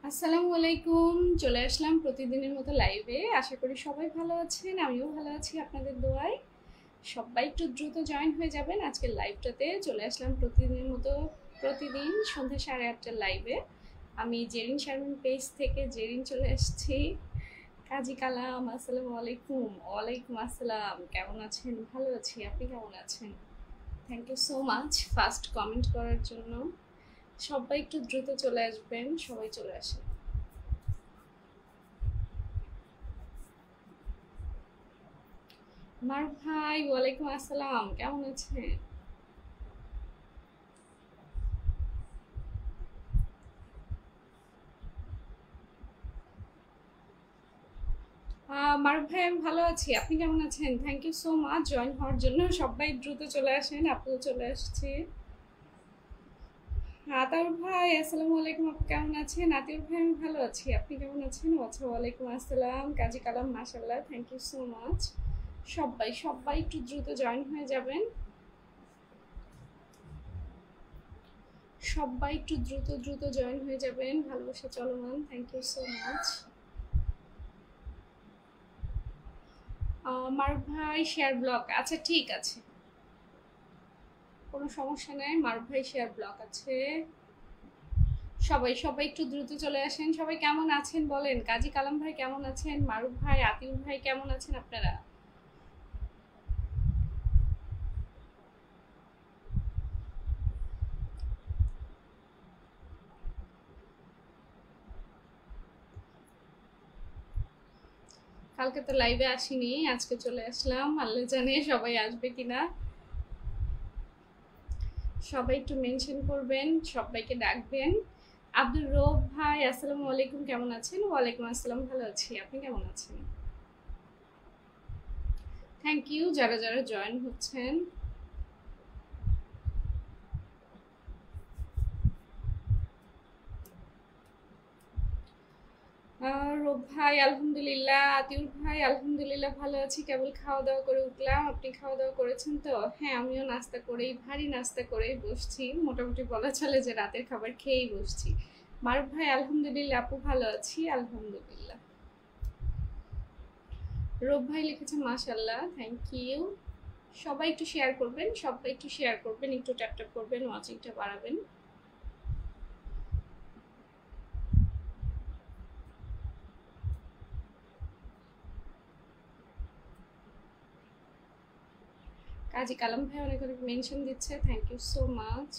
আসসালামু আলাইকুম। চলে আসলাম প্রতিদিনের মতো লাইভে। আশা করি সবাই ভালো আছেন, আমিও ভালো আছি আপনাদের দোয়ায়। সবাই একটু দ্রুত জয়েন হয়ে যাবেন আজকের লাইভটাতে। চলে আসলাম প্রতিদিনের মতো প্রতিদিন সন্ধ্যা 8:30টার লাইভে। আমি জেরিন শারমিন পেজ থেকে জেরিন চলে আসছি। কাজী কালাম, আসসালামু আলাইকুম। ওয়ালাইকুম আসসালাম। কেমন আছেন? ভালো আছি, আপনি কেমন আছেন? Thank you so much first comment করার জন্য। সবাই একটু দ্রুত চলে আসবেন, সবাই চলে আসেন। মারুফ ভাই, ওয়ালাইকুম আসসালাম। কেমন আছেন? মারুফ ভাই, আমি ভালো আছি, আপনি কেমন আছেন? Thank you so much join হওয়ার জন্য। সবাই দ্রুত চলে আসেন, আপুও চলে আসছে। আতাউর ভাই, আসসালামু আলাইকুম। আপু কেমন আছেন? আতিউর ভাই, আমি ভালো আছি, আপনি কেমন আছেন? আচ্ছা, ওয়ালাইকুম আসসালাম। কাজী কালাম, মাশাল্লাহ, থ্যাংক ইউ সো মাচ। সবাই সবাই একটু দ্রুত জয়েন হয়ে যাবেন। সবাই একটু দ্রুত দ্রুত জয়েন হয়ে যাবেন। ভালোবাসা চলমান, থ্যাংক ইউ সো মাচ। মারুফ ভাই শেয়ার ব্লক, আচ্ছা ঠিক আছে, কোনো সমস্যা নেই। মারুফ ভাই শেয়ার ব্লক আছে। সবাই সবাই একটু দ্রুত চলে আসেন। সবাই কেমন আছেন বলেন? কাজী কালাম ভাই কেমন আছেন? মারুফ ভাই, আতিউর ভাই কেমন আছেন আপনারা? কালকে তো লাইভে আসিনি, আজকে চলে আসলাম। আল্লাহ জানে সবাই আসবে কিনা। সবাই একটু মেনশন করবেন, সবাইকে ডাকবেন। আব্দুর রব ভাই, আসসালামু আলাইকুম, কেমন আছেন? ওয়ালাইকুম আসসালাম, ভালো আছি, আপনি কেমন আছেন? থ্যাংক ইউ যারা যারা জয়েন হচ্ছেন। রূপ ভাই আলহামদুলিল্লাহ, আতিউর ভাই আলহামদুলিল্লাহ ভালো আছি, কেবল খাওয়া দাওয়া করে উঠলাম। আপনি খাওয়া দাওয়া করেছেন তো? হ্যাঁ, আমিও নাস্তা করেই, ভারী নাস্তা করেই বসছি। মোটামুটি বলা চলে যে রাতের খাবার খেয়েই বসছি। মারুফ ভাই আলহামদুলিল্লাহ, আপু ভালো আছি আলহামদুলিল্লাহ। রূপ ভাই লিখেছে মাশাল্লাহ, থ্যাংক ইউ। সবাই একটু শেয়ার করবেন, সবাই একটু শেয়ার করবেন, একটু ট্যাপ ট্যাপ করবেন, ওয়াচিংটা বাড়াবেন। কাজী কালাম ভাই অনেক অনেক মেনশন দিচ্ছে, থ্যাংক ইউ সো মাচ।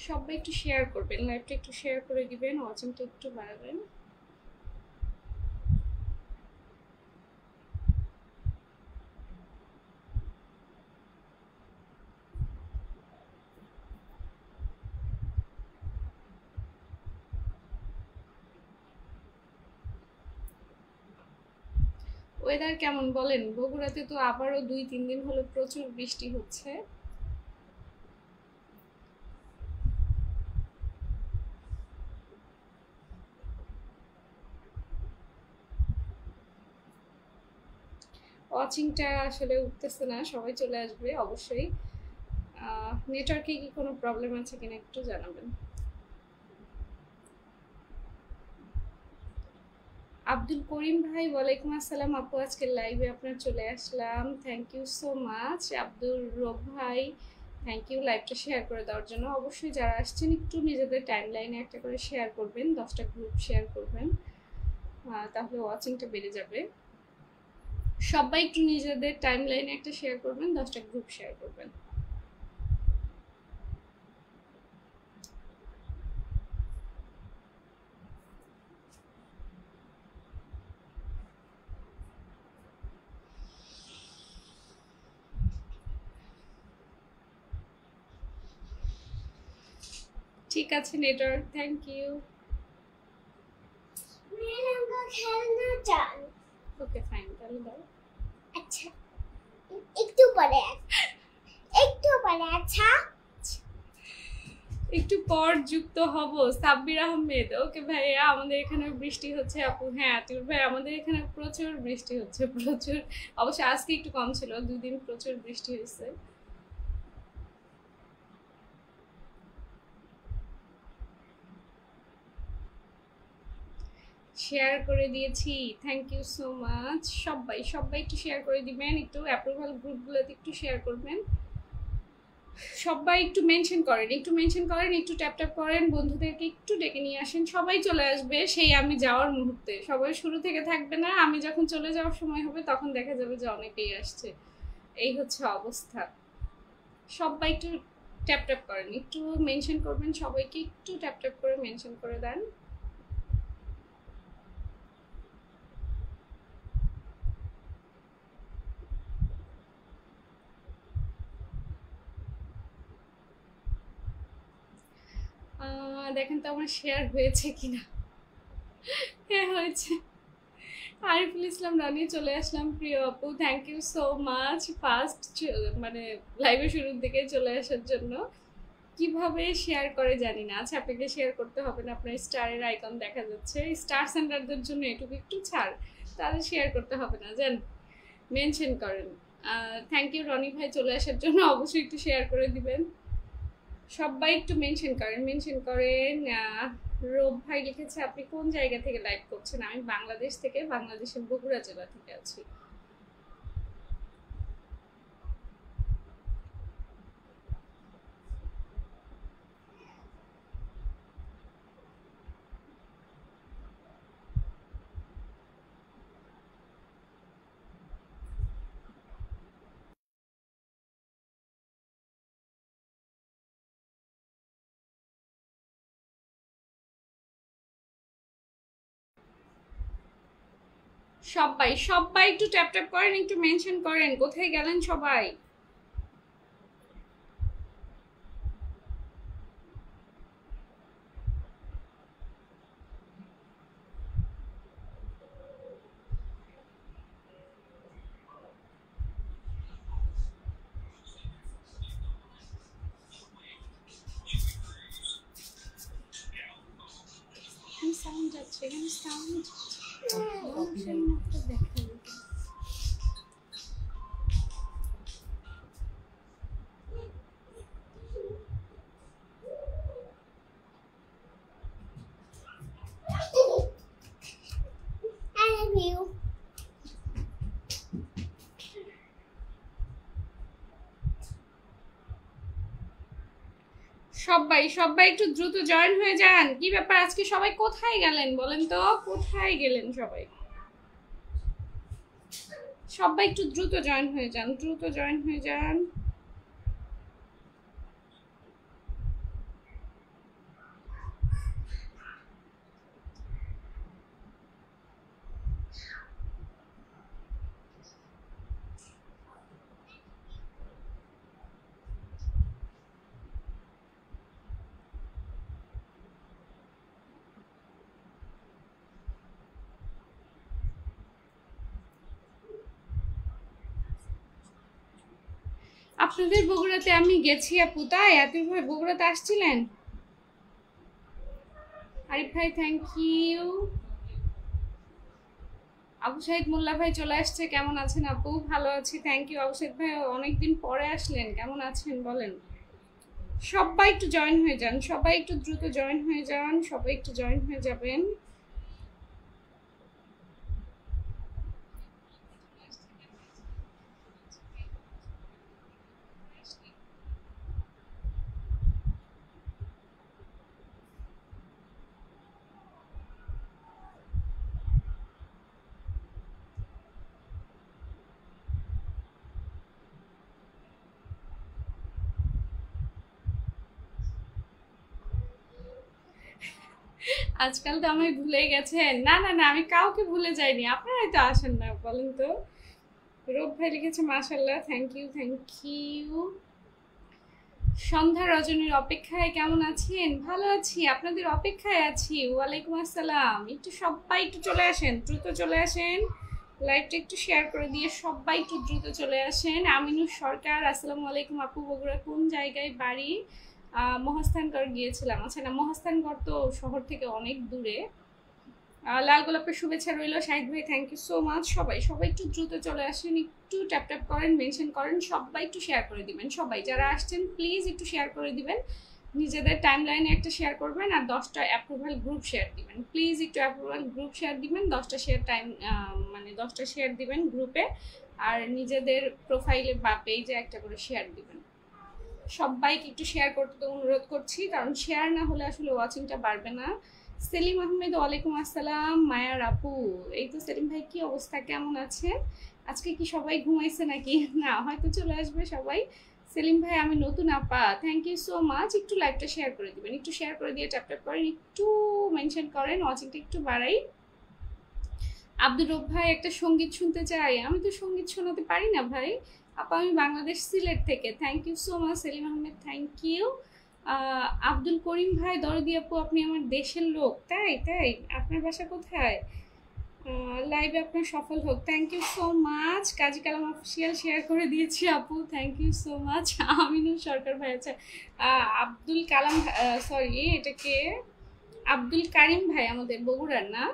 সবাই একটু শেয়ার করবেন, লাইভটা একটু শেয়ার করে দিবেন, ওয়াচিংটা একটু বাড়াবেন। ওয়েদার কেমন বলেন? বগুড়াতে তো আবারও 2-3 দিন হলো প্রচুর বৃষ্টি হচ্ছে। ওয়াচিংটা আসলে উঠতেছে না, সবাই চলে আসবে অবশ্যই। নেটওয়ার্কে কি কোনো প্রবলেম আছে কিনা একটু জানাবেন। আব্দুল করিম ভাই, ওয়ালাইকুম আসসালাম। আপু আজকে লাইভে আপনার চলে আসলাম, thank you so much. Abdul Rab ভাই, থ্যাংক ইউ লাইভটা শেয়ার করে দেওয়ার জন্য। অবশ্যই যারা আসছেন একটু নিজেদের টাইম লাইনে একটা করে শেয়ার করবেন, 10টা গ্রুপ শেয়ার করবেন, তাহলে ওয়াচিংটা বেড়ে যাবে। সবাই একটু নিজেদের টাইম লাইনে একটা শেয়ার করবেন, 10টা গ্রুপ শেয়ার করবেন। ঠিক আছে network, thank you. Okay fine, তাহলে দাও। আচ্ছা, একটু পরে, একটু পরে। আচ্ছা, একটু পর যুক্ত হব। সাব্বির আহমেদ, ওকে ভাইয়া, আমাদের এখানে বৃষ্টি হচ্ছে আপু। হ্যাঁ আতিউর ভাই, আমাদের এখানে প্রচুর বৃষ্টি হচ্ছে, প্রচুর। অবশ্য আজকে একটু কম ছিল, 2 দিন প্রচুর বৃষ্টি হয়েছে। শেয়ার করে দিয়েছি, থ্যাংক ইউ সো মাচ। সবাই সবাই একটু শেয়ার করে দিবেন, একটু অ্যাপ্রুভাল গ্রুপগুলোতে একটু শেয়ার করবেন, সবাই একটু মেনশন করেন, একটু ট্যাপ ট্যাপ করেন, বন্ধুদেরকে একটু ডেকে নিয়ে আসেন। সবাই চলে আসবে সেই আমি যাওয়ার মুহূর্তে, সবাই শুরু থেকে থাকবে না, আমি যখন চলে যাওয়ার সময় হবে তখন দেখা যাবে যে অনেকেই আসছে। এই হচ্ছে অবস্থা। সবাই একটু ট্যাপ ট্যাপ করেন, একটু মেনশন করবেন, সবাইকে একটু ট্যাপ ট্যাপ করে মেনশন করে দেন। দেখেন তো আমার শেয়ার হয়েছে কিনা। হ্যাঁ হয়েছে। আরিফুল ইসলাম রানী চলে আসলাম, প্রিয় আপু, thank you so much first মানে লাইভে শুরুর দিকে চলে আসার জন্য। কিভাবে শেয়ার করে জানি না। আচ্ছা, আপনাকে শেয়ার করতে হবে না, আপনার স্টারের আইকন দেখা যাচ্ছে, স্টার সেন্টারদের জন্য এটুকু একটু ছাড়, তাহলে শেয়ার করতে হবে না, জান মেনশন করেন। থ্যাংক ইউ রনি ভাই চলে আসার জন্য, অবশ্যই একটু শেয়ার করে দিবেন। সবাই একটু মেনশন করেন। রূপ ভাই লিখেছে আপনি কোন জায়গা থেকে লাইভ করছেন? আমি বাংলাদেশ থেকে, বাংলাদেশের বগুড়া জেলা থেকে আছি। সবাই সবাই একটু ট্যাপ ট্যাপ করেন, একটু মেনশন করেন, কোথায় গেলেন সবাই? সাউন্ড যাচ্ছে, এখানে সাউন্ড দেখা I love you. সবাই সবাই একটু দ্রুত জয়েন হয়ে যান। কি ব্যাপার আজকে সবাই কোথায় গেলেন বলেন তো, কোথায় গেলেন সবাই? সবাই একটু দ্রুত জয়েন হয়ে যান। আপনাদের বগুড়াতে আমি গেছি আপু, তাই আতিফ ভাই বগুড়াতে আসছিলেন? আরিফ ভাই থ্যাংক ইউ। আবু সাইদ মোল্লা ভাই চলে আসছে, কেমন আছেন আপু? ভালো আছি, থ্যাংক ইউ। আবু সাইদ ভাই অনেকদিন পরে আসলেন, কেমন আছেন বলেন? সবাই একটু জয়েন হয়ে যান, সবাই একটু দ্রুত জয়েন হয়ে যান, সবাই একটু জয়েন হয়ে যাবেন। আজকাল তো আমায় ভুলে গেছেন। না না না, আমি কাউকে ভুলে যাইনি, আপনারাই তো আসেন না বলেন তো। রূপ ভাই লিখেছে মাশাল্লাহ, থ্যাংক ইউ। সন্ধ্যা রজনীর অপেক্ষায়, কেমন আছেন? ভালো আছি, আপনাদের অপেক্ষায় আছি। ওয়ালাইকুম আসসালাম। একটু সবাই একটু চলে আসেন, দ্রুত চলে আসেন, লাইভটা একটু শেয়ার করে দিয়ে সবাই একটু দ্রুত চলে আসেন। আমিনুর সরকার, আসসালামু আলাইকুম আপু, বগুড়া কোন জায়গায় বাড়ি? মহাস্থানগড় গিয়েছিলাম। আচ্ছা না, মহাস্থানগড় তো শহর থেকে অনেক দূরে। লাল গোলাপের শুভেচ্ছা রইল শাহিদ ভাই, থ্যাংক ইউ সো মাচ। সবাই সবাই একটু দ্রুত চলে আসেন, একটু ট্যাপ ট্যাপ করেন, মেনশন করেন, সবাই একটু শেয়ার করে দিবেন। সবাই যারা আসছেন প্লিজ একটু শেয়ার করে দিবেন। নিজেদের টাইমলাইনে একটা শেয়ার করবেন আর 10টা অ্যাপ্রুভাল গ্রুপ শেয়ার দিবেন। প্লিজ একটু অ্যাপ্রুভাল গ্রুপ শেয়ার দিবেন, 10টা শেয়ার মানে 10টা শেয়ার দিবেন গ্রুপে, আর নিজেদের প্রোফাইলে বা পেজে একটা করে শেয়ার দিবেন। সবাইকে একটু শেয়ার করতে অনুরোধ করছি, কারণ শেয়ার না হলে আসলে ওয়াচিংটা বাড়বে না। সেলিম আহমেদ, ওয়ালাইকুম আসসালাম। মায়ার আপু, এই তো সেলিম ভাই, কি অবস্থা, কেমন আছে? আজকে কি সবাই ঘুমাইছে নাকি? না, হয়তো চলে আসবে সবাই। সেলিম ভাই, আমি নতুন আপা, থ্যাংক ইউ সো মাচ। একটু লাইভটা শেয়ার করে দিবেন, একটু শেয়ার করে দিয়ে ট্যাপ ট্যাপ করেন, একটু মেনশন করেন, ওয়াচিংটা একটু বাড়াই। আব্দুর রব ভাই, একটা সঙ্গীত শুনতে চাই। আমি তো সঙ্গীত শোনাতে পারি না ভাই। আপা, আমি বাংলাদেশ সিলেট থেকে। Thank you so much Selim Ahmed, thank you. Abdul Karim ভাই, দরদি আপু, আপনি আমার দেশের লোক। তাই তাই, আপনার বাসা কোথায়? লাইভে আপনার সফল হোক, thank you so much. Kazi Kalam official share করে দিয়েছি আপু, thank you so much. Aminul Sarkar ভাই, আচ্ছা আব্দুল কালাম, সরি এটাকে আব্দুল কারিম ভাই, আমাদের বগুড়ার না?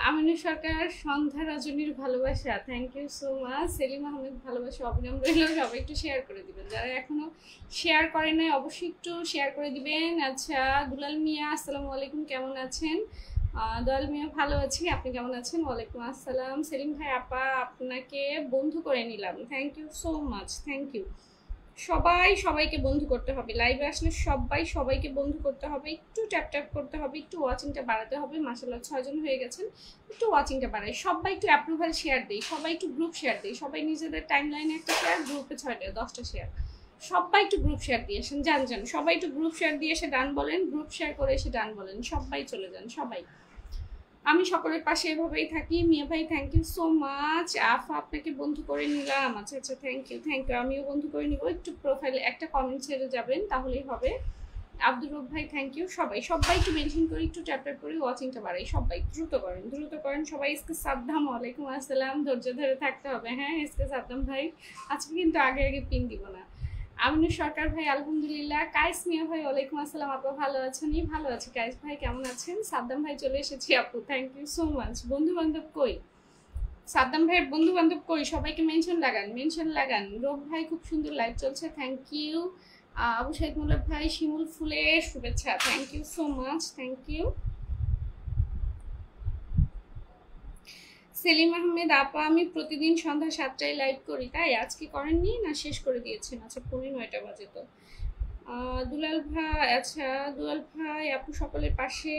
আমিনুল সরকার, সন্ধ্যা রজনীর ভালোবাসা, thank you so much. Selim Ahmed, ভালোবাসা অবিরাম রইল। সবাই একটু শেয়ার করে দিবেন, যারা এখনো শেয়ার করে নাই অবশ্যই একটু শেয়ার করে দিবেন। আচ্ছা, দুলাল মিয়া, আসসালামু আলাইকুম, কেমন আছেন? দুলাল মিয়া, ভালো আছি, আপনি কেমন আছেন? ওয়ালাইকুম আসসালাম। সেলিম ভাই, আপা আপনাকে বন্ধু করে নিলাম, thank you so much, thank you. সবাই সবাইকে বন্ধু করতে হবে, লাইভে আসলে সবাইকে বন্ধু করতে হবে, একটু ট্যাপ ট্যাপ করতে হবে, একটু ওয়াচিংটা বাড়াতে হবে। মাশাআল্লাহ 6 জন হয়ে গেছেন, একটু ওয়াচিংটা বাড়াই। সবাই একটু অ্যাপ্রুভাল শেয়ার দেই, সবাই একটু গ্রুপ শেয়ার দেই, সবাই নিজেদের টাইমলাইনে একটা শেয়ার, গ্রুপে 6টা 10টা শেয়ার। সবাই একটু গ্রুপ শেয়ার দিয়ে আসেন, যান সবাই একটু গ্রুপ শেয়ার দিয়ে এসে ডান বলেন, গ্রুপ শেয়ার করে এসে ডান বলেন, সবাই চলে যান সবাই। আমি সকলের পাশে এভাবেই থাকি। মিয়া ভাই, থ্যাংক ইউ সো মাচ। আফা, আপনাকে বন্ধু করে নিলাম, আচ্ছা আচ্ছা, থ্যাংক ইউ, আমিও বন্ধু করে নিব। একটু প্রোফাইলে একটা কমেন্ট ছেড়ে যাবেন, তাহলেই হবে। আব্দুর রব ভাই, থ্যাংক ইউ। সবাই একটু মেনশন করে, একটু ট্যাপ ট্যাপ করে ওয়াচিংটা বাড়াই। সবাই দ্রুত করেন সবাই। এসকে সাদ্দাম, ওয়ালাইকুম আসসালাম। ধৈর্য ধরে থাকতে হবে, হ্যাঁ এসকে সাদ্দাম ভাই, আজকে কিন্তু আগে পিন দিব না। আমিনুল সরকার ভাই, আলহামদুলিল্লাহ। কায়েস মিয়া ভাই, ওয়ালাইকুম আসসালাম। আপু ভালো আছেন? ভালো আছি। কায়েস ভাই, কেমন আছেন? সাদ্দাম ভাই, চলে এসেছি আপু, থ্যাংক ইউ সো মাচ। বন্ধু বান্ধব কই? সাদ্দাম ভাইয়ের বন্ধু বান্ধব কই? সবাইকে মেনশন লাগান। রব ভাই, খুব সুন্দর লাইভ চলছে, থ্যাংক ইউ। আবু সাইদ মোল্লা ভাই, শিমুল ফুলের শুভেচ্ছা, thank you so much, thank you. Selim Ahmed, আপা আমি প্রতিদিন সন্ধ্যা 7টায় লাইভ করি, তাই আজকে করেননি না? শেষ করে দিয়েছেন? আচ্ছা, 9:30 বাজে তো। দুলাল ভাই, আচ্ছা দুলাল ভাই, আপু সকলের পাশে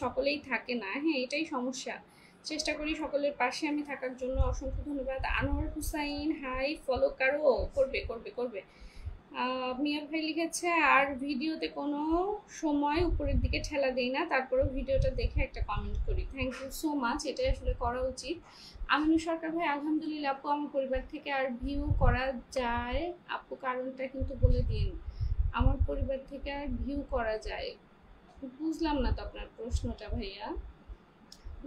সকলেই থাকে না, হ্যাঁ এটাই সমস্যা। চেষ্টা করি সকলের পাশে আমি থাকার জন্য, অসংখ্য ধন্যবাদ। আনোয়ার হুসাইন, হাই, ফলো কারো করবে। মিয়া ভাই লিখেছে, আর ভিডিওতে কোনো সময় উপরের দিকে ঠেলা দেই না, তারপরেও ভিডিওটা দেখে একটা কমেন্ট করি, থ্যাংক ইউ সো মাচ। এটাই আসলে করা উচিত। আমিনুল সরকার ভাই, আলহামদুলিল্লাহ আপু, আমার পরিবার থেকে আর ভিউ করা যায় আপু? কারণটা কিন্তু বলে দিন। আমার পরিবার থেকে আর ভিউ করা যায়, বুঝলাম না তো আপনার প্রশ্নটা ভাইয়া।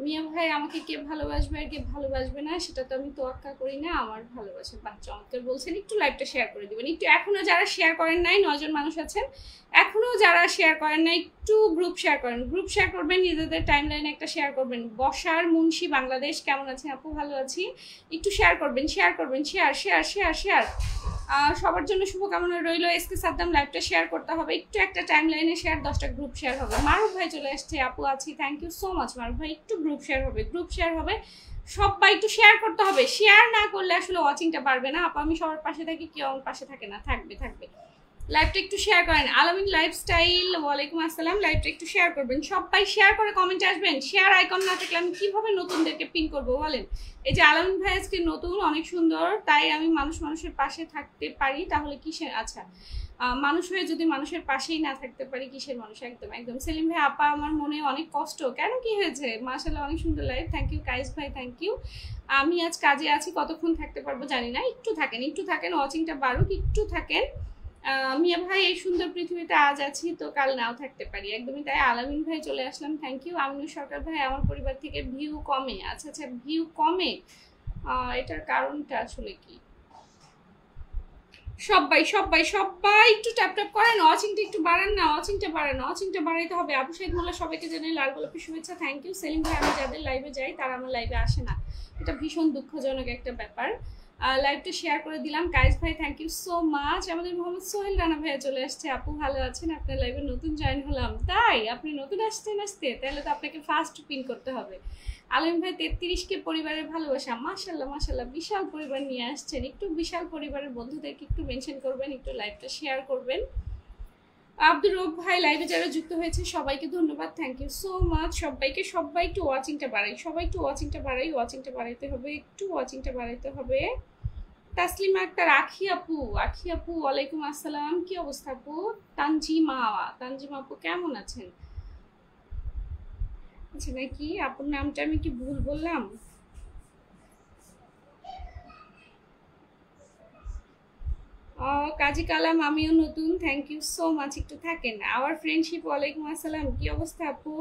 মিয়া ভাই, আমাকে কে ভালোবাসবে আর কে ভালোবাসবে না সেটা তো আমি তোয়াক্কা করি না, আমার ভালোবাসে। বাহ, চমৎকার বলছেন। একটু লাইভটা শেয়ার করে দিবেন, একটু এখনো যারা শেয়ার করেন নাই, 9 জন মানুষ আছেন এখনো যারা শেয়ার করেন নাই, একটু গ্রুপ শেয়ার করেন, গ্রুপ শেয়ার করবেন, নিজেদের টাইমলাইনে একটা শেয়ার করবেন। বসার মুন্সি বাংলাদেশ, কেমন আছেন আপু? ভালো আছি। একটু শেয়ার করবেন, শেয়ার। সবার জন্য শুভকামনা রইল। এসকে সাদ্দাম, লাইভটা শেয়ার করতে হবে, একটু একটা টাইমলাইনে শেয়ার, 10টা গ্রুপ শেয়ার হবে। মারুফ ভাই চলে আসছে, আপু আছি, থ্যাংক ইউ সো মাচ মারুফ ভাই। একটু গ্রুপ শেয়ার হবে, সবাই একটু শেয়ার করতে হবে। শেয়ার না করলে আসলে ওয়াচিংটা বাড়বে না। আপু আমি সবার পাশে থাকি, কেউ আমার পাশে থাকে না, থাকবে। লাইভটা একটু শেয়ার করেন। আলামিন লাইফস্টাইল, ওয়ালাইকুম আসসালাম। লাইভটা একটু শেয়ার করবেন, সবাই শেয়ার করে কমেন্টে আসবেন। শেয়ার আইকন না থাকলে আমি কিভাবে নতুনদেরকে পিন করবো বলেন? এই যে আলামিন ভাই আজকে নতুন, অনেক সুন্দর, তাই আমি মানুষের পাশে থাকতে পারি, তাহলে কিসের, আচ্ছা মানুষ হয়ে যদি মানুষের পাশেই না থাকতে পারি, কিসের মানুষ? একদম। সেলিম ভাই, আপা আমার মনে অনেক কষ্ট, কেন, কি হয়েছে? মাশাআল্লাহ, অনেক সুন্দর লাইভ, থ্যাংক ইউ। কায়েস ভাই, থ্যাংক ইউ। আমি আজ কাজে আছি, কতক্ষণ থাকতে পারবো জানি না, একটু থাকেন, ওয়াচিংটা বাড়ুক, একটু থাকেন। মিয়া ভাই, এই সুন্দর পৃথিবীতে আজ আছি তো কাল নাও থাকতে পারি, একদমই তাই। আলামিন ভাই চলে আসলাম, থ্যাংক ইউ। আমিনুল সরকার ভাই, আমার পরিবার থেকে ভিউ কমে, আচ্ছা ভিউ কমে, এটার কারণটা আসলে কি? সবাই একটু ট্যাপ করেন, ওয়াচিংটা একটু বাড়ান না, ওয়াচিংটা বাড়াইতে হবে। আবু সাইদ মোল্লা, সবাইকে জানাই লাল গোলাপের শুভেচ্ছা, থ্যাংক ইউ। সেলিম ভাই, আমি যাদের লাইভে যাই তারা আমার লাইভে আসে না, এটা ভীষণ দুঃখজনক একটা ব্যাপার। লাইভটা শেয়ার করে দিলাম। কায়েস ভাই থ্যাংক ইউ সো মাচ। আমাদের মোহাম্মদ সোহেল রানা ভাইয়া চলে আসছে। আপু ভালো আছেন? আপনার লাইভে নতুন জয়েন হলাম। তাই আপনি নতুন আসতে তাহলে তো আপনাকে ফার্স্ট পিন করতে হবে। আলম ভাই 33কে পরিবারের ভালোবাসা, মাশাল্লাহ মাশাল্লাহ, বিশাল পরিবার নিয়ে আসছেন। একটু বিশাল পরিবারের বন্ধুদেরকে একটু মেনশন করবেন, একটু লাইভটা শেয়ার করবেন। আব্দুর রব ভাই লাইভে যারা যুক্ত হয়েছে সবাইকে ধন্যবাদ, থ্যাংক ইউ সো মাচ সবাইকে। সবাই একটু ওয়াচিংটা বাড়াই, সবাই একটু ওয়াচিংটা বাড়াইতে হবে, একটু ওয়াচিংটা বাড়াইতে হবে। তাসলিমা আক্তার, আখি আপু ওয়ালাইকুম আসসালাম, কি অবস্থা আপু? তানজিমা আপু কেমন আছেন? আচ্ছা নাকি আপুর নামটা আমি কি ভুল বললাম? কাজী কালাম, আমিও নতুন, থ্যাংক ইউ সো মাচ। একটু থাকেন। আওয়ার ফ্রেন্ডশিপ, ওয়ালাইকুম আসসালাম, কি অবস্থা আপু?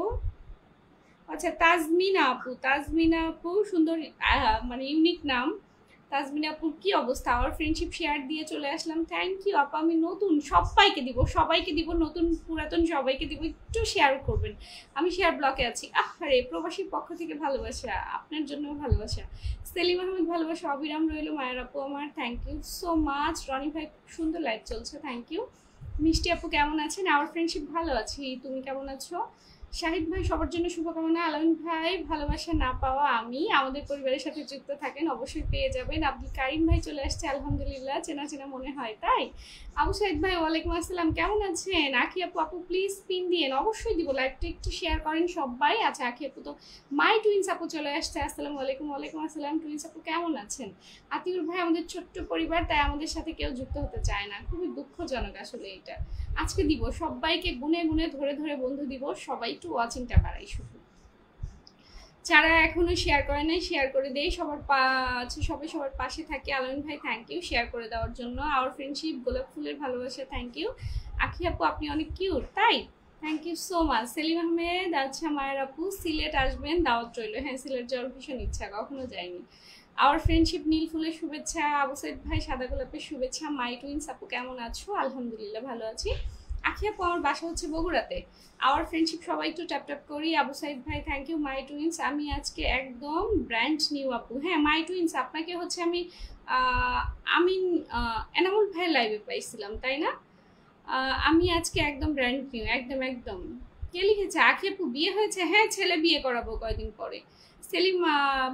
আচ্ছা তাজমিনা আপু সুন্দর, মানে ইউনিক নাম। তাজমিনা আপুর কি অবস্থা? আওয়ার ফ্রেন্ডশিপ শেয়ার দিয়ে চলে আসলাম, থ্যাংক ইউ আপু। আমি নতুন, সবাইকে দিব, নতুন পুরাতন সবাইকে দিব, একটু শেয়ার করবেন। আমি শেয়ার ব্লকে আছি। আরে প্রবাসীর পক্ষ থেকে ভালোবাসা, আপনার জন্য ভালোবাসা। সেলিম আহমেদ ভালোবাসা অবিরাম রইল মায়ের আপু আমার, thank you so much. Rony ভাই খুব সুন্দর লাইভ চলছে, থ্যাংক ইউ। মিষ্টি আপু কেমন আছেন? আওয়ার ফ্রেন্ডশিপ ভালো আছি, তুমি কেমন আছো? শাহিদ ভাই সবার জন্য শুভকামনা। আলামিন ভাই ভালোবাসা না পাওয়া আমি, আমাদের পরিবারের সাথে যুক্ত থাকেন, অবশ্যই পেয়ে যাবেন। আব্দুল কারিম ভাই চলে আসছে, আলহামদুলিল্লাহ, চেনা চেনা মনে হয়। তাই আবু সাইদ ভাই ওয়ালাইকুম আসসালাম, কেমন আছেন? আখি আপু প্লিজ পিন দিয়েন, অবশ্যই দিব। লাইভটা একটু শেয়ার করেন সবাই। আচ্ছা আখি আপু তো মাই টুইন্স আপু চলে আসছে, আসসালামু আলাইকুম। ওয়ালাইকুম আসসালাম টুইন্স আপু, কেমন আছেন? আতিউর ভাই, আমাদের ছোট্ট পরিবার, তাই আমাদের সাথে কেউ যুক্ত হতে চায় না, খুবই দুঃখজনক আসলে এটা। আজকে দিব সবাইকে গুনে গুনে ধরে বন্ধু দিব, সবাই একটু ওয়াচিংটা বাড়াই। শুধু যারা এখনো শেয়ার করে নাই শেয়ার করে দেই, সবাই সবার পাশে থাকে। আলমিন ভাই থ্যাংক ইউ শেয়ার করে দেওয়ার জন্য। আওয়ার ফ্রেন্ডশিপ, গোলাপ ফুলের ভালোবাসা, থ্যাংক ইউ। আখি আপু আপনি অনেক কিউট, তাই thank you so much. Selim Ahmed, আচ্ছা মায়ের আপু সিলেট আসবেন, দাওয়াত রইল। হ্যাঁ সিলেট যাওয়ার ভীষণ ইচ্ছা, কখনো যাইনি। আওয়ার ফ্রেন্ডশিপ, নীল ফুলের শুভেচ্ছা। আবু সাইদ ভাই সাদা গোলাপের শুভেচ্ছা। মাই টুইন্স আপু কেমন আছো? আলহামদুলিল্লাহ ভালো আছি। আখি আপু আমার বাসা হচ্ছে বগুড়াতে। আওয়ার ফ্রেন্ডশিপ সবাই একটু ট্যাপ ট্যাপ করি। আবু সাইদ ভাই থ্যাংক ইউ। মাই টুইন্স, আমি আজকে একদম ব্র্যান্ড নিউ আপু। হ্যাঁ মাই টুইন্স, আপনাকে হচ্ছে আমি এনামুল ভাইয়ের লাইভে পাইছিলাম, তাই না? আমি আজকে একদম ব্র্যান্ড নিউ, একদম। কে লিখেছে? আখি আপু বিয়ে হয়েছে? হ্যাঁ ছেলে বিয়ে করাবো কয়দিন পরে। সেলিম